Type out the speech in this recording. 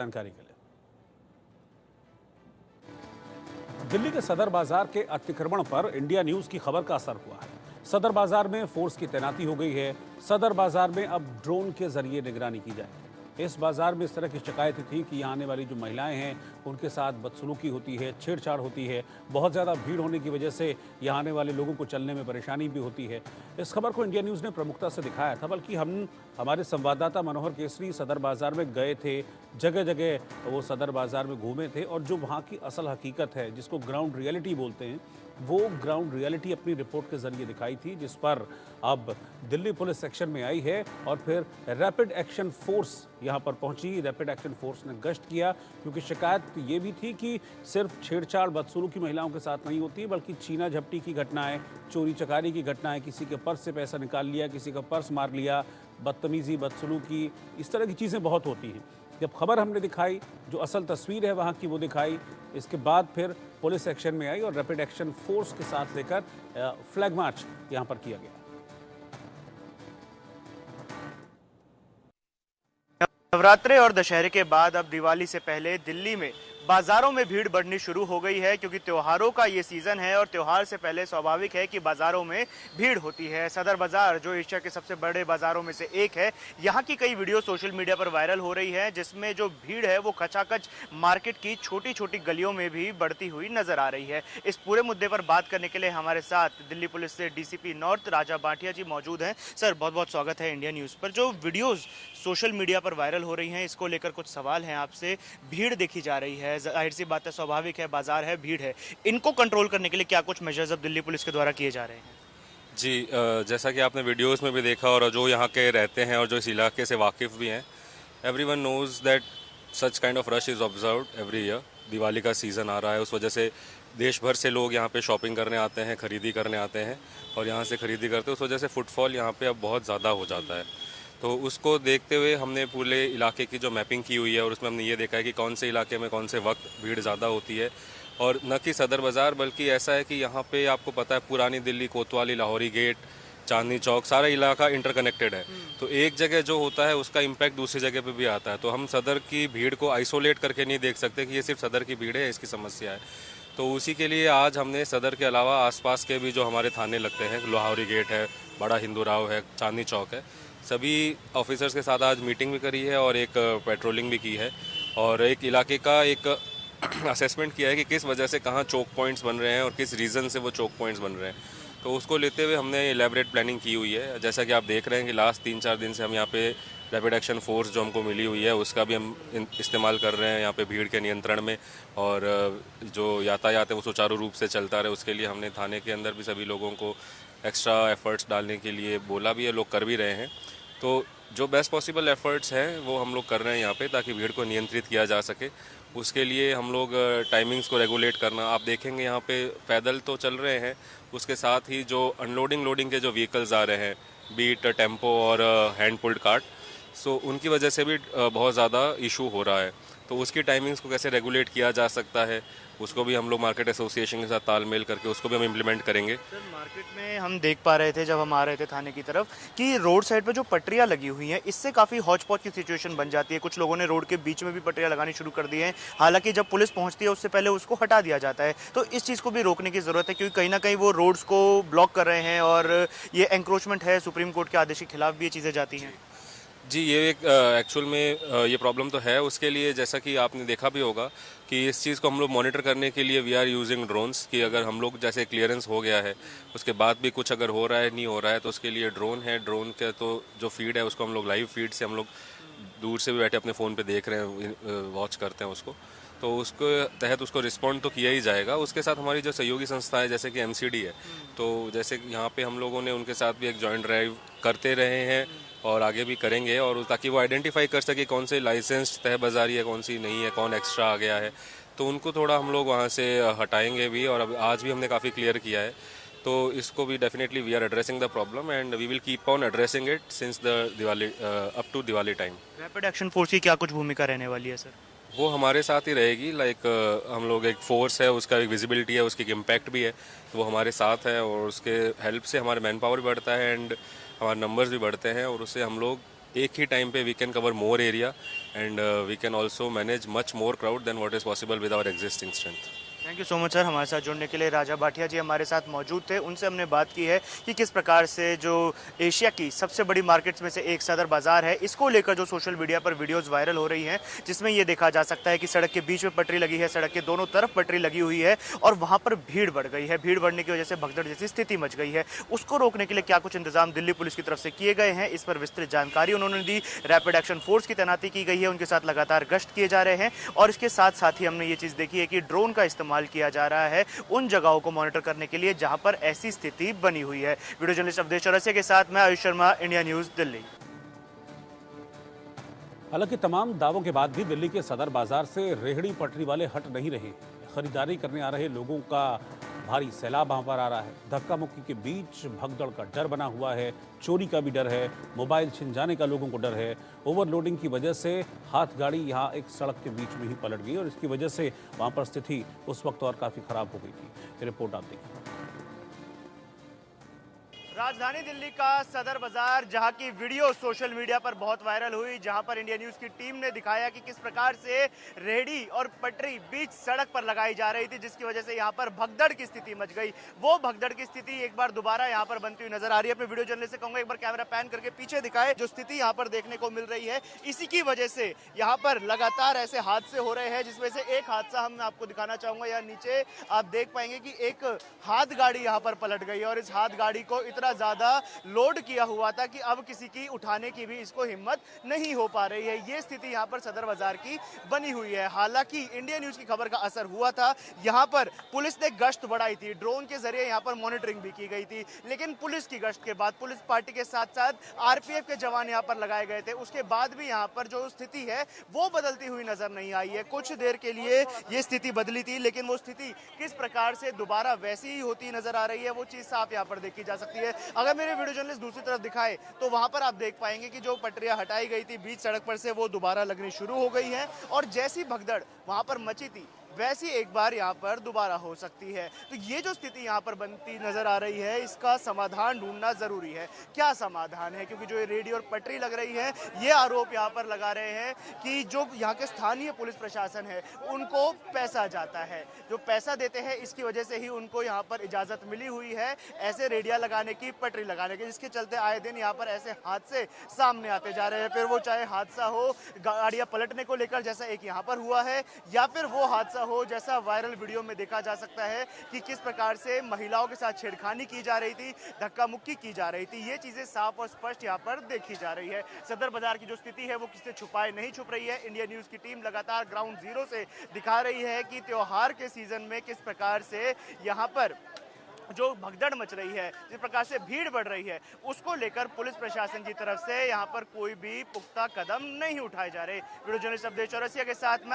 जानकारी के लिए। दिल्ली के सदर बाजार के अतिक्रमण पर इंडिया न्यूज की खबर का असर हुआ है। सदर बाजार में फोर्स की तैनाती हो गई है। सदर बाजार में अब ड्रोन के जरिए निगरानी की जाएगी। इस बाजार में इस तरह की शिकायत थी कि यहाँ आने वाली जो महिलाएं हैं उनके साथ बदसलूकी होती है, छेड़छाड़ होती है। बहुत ज़्यादा भीड़ होने की वजह से यहाँ आने वाले लोगों को चलने में परेशानी भी होती है। इस खबर को इंडिया न्यूज़ ने प्रमुखता से दिखाया था, बल्कि हमारे संवाददाता मनोहर केसरी सदर बाजार में गए थे। जगह जगह वो सदर बाजार में घूमे थे और जो वहाँ की असल हकीकत है, जिसको ग्राउंड रियलिटी बोलते हैं, वो ग्राउंड रियलिटी अपनी रिपोर्ट के जरिए दिखाई थी, जिस पर अब दिल्ली पुलिस एक्शन में आई है और फिर रैपिड एक्शन फोर्स यहाँ पर पहुंची। रैपिड एक्शन फोर्स ने गश्त किया क्योंकि शिकायत ये भी थी कि सिर्फ छेड़छाड़ बदसलूकी महिलाओं के साथ नहीं होती, बल्कि छीना झपटी की घटनाएं, चोरी चकारी की घटनाएं, किसी के पर्स से पैसा निकाल लिया, किसी का पर्स मार लिया, बदतमीजी, बदसलूकी, इस तरह की चीज़ें बहुत होती हैं। जब खबर हमने दिखाई, जो असल तस्वीर है वहाँ की वो दिखाई, इसके बाद फिर पुलिस एक्शन में आई और रैपिड एक्शन फोर्स के साथ लेकर फ्लैग मार्च यहाँ पर किया गया। नवरात्रे और दशहरे के बाद अब दिवाली से पहले दिल्ली में बाजारों में भीड़ बढ़नी शुरू हो गई है, क्योंकि त्योहारों का ये सीजन है और त्योहार से पहले स्वाभाविक है कि बाजारों में भीड़ होती है। सदर बाजार जो एशिया के सबसे बड़े बाजारों में से एक है, यहाँ की कई वीडियो सोशल मीडिया पर वायरल हो रही है, जिसमें जो भीड़ है वो खचाखच मार्केट की छोटी छोटी गलियों में भी बढ़ती हुई नजर आ रही है। इस पूरे मुद्दे पर बात करने के लिए हमारे साथ दिल्ली पुलिस से डीसीपी नॉर्थ राजा भाटिया जी मौजूद हैं। सर, बहुत बहुत स्वागत है इंडिया न्यूज़ पर। जो वीडियोज़ सोशल मीडिया पर वायरल हो रही हैं, इसको लेकर कुछ सवाल हैं आपसे। भीड़ देखी जा रही है, जाहिर सी बात है, स्वाभाविक है, बाजार है, भीड़ है, इनको कंट्रोल करने के लिए क्या कुछ मेजर्स अब दिल्ली पुलिस के द्वारा किए जा रहे हैं? जी, जैसा कि आपने वीडियोस में भी देखा और जो यहाँ के रहते हैं और जो इस इलाके से वाकिफ़ भी हैं, everyone knows that such kind of rush is observed every year. Diwali का सीज़न आ रहा है, उस वजह से देश भर से लोग यहाँ पे शॉपिंग करने आते हैं, ख़रीदी करने आते हैं और यहाँ से ख़रीदी करते हैं। उस वजह से फुटफॉल यहाँ पे अब बहुत ज़्यादा हो जाता है। तो उसको देखते हुए हमने पूरे इलाके की जो मैपिंग की हुई है और उसमें हमने ये देखा है कि कौन से इलाके में कौन से वक्त भीड़ ज़्यादा होती है। और न कि सदर बाज़ार, बल्कि ऐसा है कि यहाँ पे आपको पता है पुरानी दिल्ली, कोतवाली, लाहौरी गेट, चांदनी चौक, सारा इलाका इंटरकनेक्टेड है। तो एक जगह जो होता है उसका इम्पैक्ट दूसरी जगह पे भी आता है। तो हम सदर की भीड़ को आइसोलेट करके नहीं देख सकते कि ये सिर्फ सदर की भीड़ है, इसकी समस्या है। तो उसी के लिए आज हमने सदर के अलावा आसपास के भी जो हमारे थाने लगते हैं, लाहौरी गेट है, बड़ा हिंदू राव है, चांदनी चौक है, सभी ऑफिसर्स के साथ आज मीटिंग भी करी है और एक पेट्रोलिंग भी की है और एक इलाके का एक असेसमेंट किया है कि किस वजह से कहाँ चौक पॉइंट्स बन रहे हैं और किस रीज़न से वो चौक पॉइंट्स बन रहे हैं। तो उसको लेते हुए हमने एलैबोरेट प्लानिंग की हुई है। जैसा कि आप देख रहे हैं कि लास्ट 3-4 दिन से हम यहाँ पे रैपिड एक्शन फोर्स जो हमको मिली हुई है उसका भी हम इस्तेमाल कर रहे हैं यहाँ पे भीड़ के नियंत्रण में, और जो यातायात है वो सुचारू रूप से चलता रहे उसके लिए हमने थाने के अंदर भी सभी लोगों को एक्स्ट्रा एफर्ट्स डालने के लिए बोला भी है, लोग कर भी रहे हैं। तो जो बेस्ट पॉसिबल एफर्ट्स हैं वो हम लोग कर रहे हैं यहाँ पे, ताकि भीड़ को नियंत्रित किया जा सके। उसके लिए हम लोग टाइमिंग्स को रेगुलेट करना, आप देखेंगे यहाँ पे पैदल तो चल रहे हैं, उसके साथ ही जो अनलोडिंग लोडिंग के जो व्हीकल्स आ रहे हैं, बीट टेम्पो और हैंड पुल्ड कार्ट, सो उनकी वजह से भी बहुत ज़्यादा इशू हो रहा है। तो उसकी टाइमिंग्स को कैसे रेगुलेट किया जा सकता है, उसको भी हम लोग मार्केट एसोसिएशन के साथ तालमेल करके उसको भी हम इम्प्लीमेंट करेंगे। सर, मार्केट में हम देख पा रहे थे जब हम आ रहे थे थाने की तरफ कि रोड साइड पे जो पटरियां लगी हुई हैं, इससे काफ़ी हौच पौच की सिचुएशन बन जाती है। कुछ लोगों ने रोड के बीच में भी पटरियां लगानी शुरू कर दी हैं, हालांकि जब पुलिस पहुंचती है उससे पहले उसको हटा दिया जाता है। तो इस चीज़ को भी रोकने की ज़रूरत है, क्योंकि कहीं ना कहीं वो रोड्स को ब्लॉक कर रहे हैं और ये एंक्रोचमेंट है, सुप्रीम कोर्ट के आदेश के खिलाफ भी ये चीज़ें जाती हैं। जी, ये एक एक्चुअल में ये प्रॉब्लम तो है। उसके लिए जैसा कि आपने देखा भी होगा कि इस चीज़ को हम लोग मॉनिटर करने के लिए वी आर यूजिंग ड्रोन्स, कि अगर हम लोग जैसे क्लियरेंस हो गया है उसके बाद भी कुछ अगर हो रहा है, नहीं हो रहा है, तो उसके लिए ड्रोन है। ड्रोन के तो जो फीड है उसको हम लोग लाइव फीड से हम लोग दूर से भी बैठे अपने फ़ोन पे देख रहे हैं, वॉच करते हैं उसको। तो उसके तहत उसको रिस्पॉन्ड तो किया ही जाएगा। उसके साथ हमारी जो सहयोगी संस्था है जैसे कि एमसीडी है, तो जैसे यहाँ पे हम लोगों ने उनके साथ भी एक जॉइंट ड्राइव करते रहे हैं और आगे भी करेंगे, और ताकि वो आइडेंटिफाई कर सके कौन से लाइसेंस्ड तह बाज़ारी है, कौन सी नहीं है, कौन एक्स्ट्रा आ गया है, तो उनको थोड़ा हम लोग वहाँ से हटाएंगे भी। और अब आज भी हमने काफ़ी क्लियर किया है, तो इसको भी definitely we are addressing the problem and we will keep on addressing it since the Diwali up to Diwali time. Rapid action force की क्या कुछ भूमिका रहने वाली है सर? वो हमारे साथ ही रहेगी। हम लोग एक फोर्स है, उसका एक विजिबिलिटी है, उसकी एक इम्पैक्ट भी है, तो वो हमारे साथ है और उसके हेल्प से हमारे मैन पावर भी बढ़ता है एंड हमारे नंबर्स भी बढ़ते हैं, और उससे हम लोग एक ही टाइम पे we can cover more area and we can also manage much more crowd than what is possible with our existing strength. Thank you so much sir, हमारे साथ जुड़ने के लिए। राजा भाटिया जी हमारे साथ मौजूद थे, उनसे हमने बात की है कि किस प्रकार से जो एशिया की सबसे बड़ी मार्केट्स में से एक सदर बाजार है, इसको लेकर जो सोशल मीडिया पर वीडियोस वायरल हो रही हैं, जिसमें ये देखा जा सकता है कि सड़क के बीच में पटरी लगी है, सड़क के दोनों तरफ पटरी लगी हुई है और वहाँ पर भीड़ बढ़ गई है। भीड़ बढ़ने की वजह से भगदड़ जैसी स्थिति मच गई है। उसको रोकने के लिए क्या कुछ इंतजाम दिल्ली पुलिस की तरफ से किए गए हैं, इस पर विस्तृत जानकारी उन्होंने दी। रैपिड एक्शन फोर्स की तैनाती की गई है, उनके साथ लगातार गश्त किए जा रहे हैं और इसके साथ साथ ही हमने ये चीज़ देखी है कि ड्रोन का इस्तेमाल किया जा रहा है उन जगहों को मॉनिटर करने के लिए जहां पर ऐसी स्थिति बनी हुई है। वीडियो जर्नलिस्ट अवधेश चौरसिया के साथ मैं आयुष शर्मा, इंडिया न्यूज दिल्ली। हालांकि तमाम दावों के बाद भी दिल्ली के सदर बाजार से रेहड़ी पटरी वाले हट नहीं रहे। खरीदारी करने आ रहे लोगों का भारी सैलाब वहां पर आ रहा है। धक्का मुक्की के बीच भगदड़ का डर बना हुआ है, चोरी का भी डर है, मोबाइल छिन जाने का लोगों को डर है। ओवरलोडिंग की वजह से हाथ गाड़ी यहां एक सड़क के बीच में ही पलट गई और इसकी वजह से वहां पर स्थिति उस वक्त और काफी खराब हो गई थी। रिपोर्ट आप देखिए। राजधानी दिल्ली का सदर बाजार, जहां की वीडियो सोशल मीडिया पर बहुत वायरल हुई, जहां पर इंडिया न्यूज की टीम ने दिखाया कि किस प्रकार से रेहड़ी और पटरी बीच सड़क पर लगाई जा रही थी, जिसकी वजह से यहां पर भगदड़ की स्थिति मच गई। वो भगदड़ की स्थिति एक बार दोबारा यहां पर बनती हुई नजर आ रही है। अपने वीडियो जर्नलिस्ट से कहूंगा एक बार कैमरा पैन करके पीछे दिखाए। जो स्थिति यहां पर देखने को मिल रही है, इसी की वजह से यहां पर लगातार ऐसे हादसे हो रहे हैं, जिसमें से एक हादसा हम आपको दिखाना चाहूंगा। या नीचे आप देख पाएंगे कि एक हाथ गाड़ी यहां पर पलट गई और इस हाथ गाड़ी को इतना ज्यादा लोड किया हुआ था कि अब किसी की उठाने की भी इसको हिम्मत नहीं हो पा रही है। ये स्थिति यहां पर सदर बाजार की बनी हुई है। हालांकि इंडिया न्यूज की खबर का असर हुआ था। यहां पर पुलिस ने गश्त बढ़ाई थी, ड्रोन के जरिए यहां पर मॉनिटरिंग भी की गई थी, लेकिन पुलिस की गश्त के बाद पुलिस पार्टी के साथ साथ आरपीएफ के जवान यहां पर लगाए गए थे। उसके बाद भी यहां पर जो स्थिति है वो बदलती हुई नजर नहीं आई है। कुछ देर के लिए ये स्थिति बदली थी, लेकिन वो स्थिति किस प्रकार से दोबारा वैसी ही होती नजर आ रही है, वो चीज साफ यहां पर देखी जा सकती है। अगर मेरे वीडियो जर्नलिस्ट दूसरी तरफ दिखाए तो वहां पर आप देख पाएंगे कि जो पटरियां हटाई गई थी बीच सड़क पर से, वो दोबारा लगनी शुरू हो गई है और जैसी भगदड़ वहां पर मची थी वैसी एक बार यहाँ पर दोबारा हो सकती है। तो ये जो स्थिति यहाँ पर बनती नजर आ रही है, इसका समाधान ढूंढना जरूरी है। क्या समाधान है? क्योंकि जो ये रेडी और पटरी लग रही है, ये आरोप यहाँ पर लगा रहे हैं कि जो यहाँ के स्थानीय पुलिस प्रशासन है उनको पैसा जाता है, जो पैसा देते हैं इसकी वजह से ही उनको यहाँ पर इजाजत मिली हुई है ऐसे रेडिया लगाने की, पटरी लगाने की, जिसके चलते आए दिन यहाँ पर ऐसे हादसे सामने आते जा रहे हैं। फिर वो चाहे हादसा हो गाड़ियां पलटने को लेकर जैसा एक यहाँ पर हुआ है, या फिर वो हादसा हो जैसा वायरल वीडियो में देखा जा सकता है कि किस प्रकार से महिलाओं के साथ छेड़खानी की जा रही थी, धक्का मुक्की की जा रही थी। ये चीजें साफ और स्पष्ट यहाँ पर देखी जा रही है। सदर बाजार की जो स्थिति है वो किससे छुपाए नहीं छुप रही है। इंडिया न्यूज की टीम लगातार ग्राउंड जीरो से दिखा रही है कि त्योहार के सीजन में किस प्रकार से यहाँ पर जो भगदड़ मच रही है, जिस प्रकार से भीड़ बढ़ रही है, उसको लेकर पुलिस प्रशासन की तरफ से यहाँ पर कोई भी पुख्ता कदम नहीं उठाए जा रहे। वीडियो जर्नलिस्ट अवधेश चौरसिया के साथ मैं